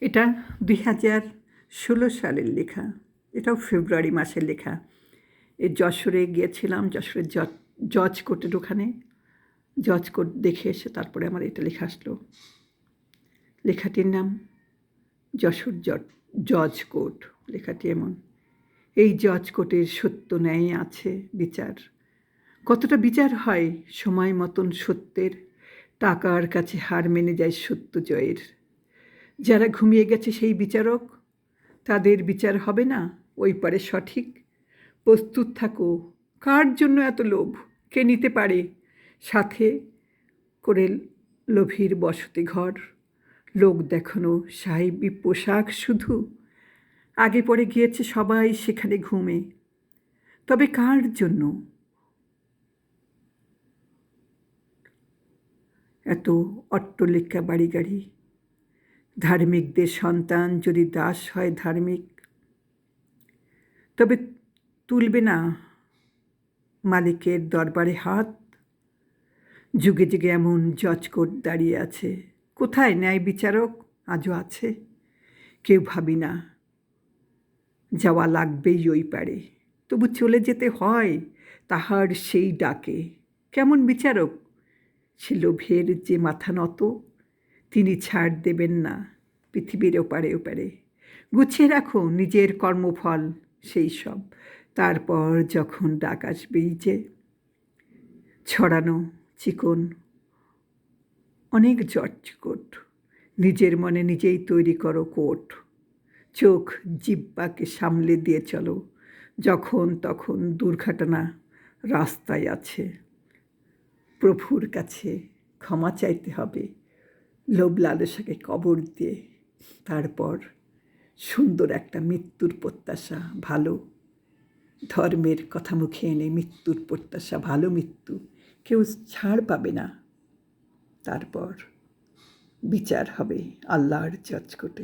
এটা 2016 সালের লেখা। এটাও ফেব্রুয়ারি মাসের লেখা। এই যশোরে গিয়েছিলাম, যশোরের জজ কোর্টের ওখানে। জজ কোর্ট দেখে এসে তারপরে আমার এটা লেখা আসলো। লেখাটির নাম যশোর জজ কোর্ট। লেখাটি এমন: এই জজ কোর্টের সত্য ন্যায় আছে বিচার। কতটা বিচার হয় সময় মতন সত্যের, টাকার কাছে হার মেনে যায় সত্য জয়ের। যারা ঘুমিয়ে গেছে সেই বিচারক, তাদের বিচার হবে না ওই পারে সঠিক। প্রস্তুত থাকো, কার জন্য এত লোভ, কে নিতে পারে সাথে করে লোভীর বসতি ঘর। লোক দেখানো সাহেবী পোশাক শুধু, আগে পরে গিয়েছে সবাই সেখানে ঘুমে। তবে কার জন্য এত অট্টলিকা বাড়ি গাড়ি? ধার্মিকদের সন্তান যদি দাস হয় ধার্মিক, তবে তুলবে না মালিকের দরবারে হাত। যুগে যুগে এমন জজকোর্ট দাঁড়িয়ে আছে, কোথায় ন্যায় বিচারক আজও আছে? কেউ ভাবি না যাওয়া লাগবেই ওই পারে, তবু চলে যেতে হয় তাহার সেই ডাকে। কেমন বিচারক সে লোভের যে মাথা নত, তিনি ছাড় দেবেন না পৃথিবীর ওপারে ওপারে। গুছিয়ে রাখো নিজের কর্মফল সেই সব, তারপর যখন ডাক আসবেই যে। ছড়ানো চিকন অনেক জজকোট, নিজের মনে নিজেই তৈরি করো কোট। চোখ জিহ্বাকে সামলে দিয়ে চলো, যখন তখন দুর্ঘটনা রাস্তায় আছে। প্রভুর কাছে ক্ষমা চাইতে হবে লোভ লালসাকে কবর দিয়ে। তারপর সুন্দর একটা মৃত্যুর প্রত্যাশা, ভালো ধর্মের কথা মুখে এনে মৃত্যুর প্রত্যাশা, ভালো মৃত্যু। কেউ ছাড় পাবে না। তারপর বিচার হবে আল্লাহর জজকোর্টে।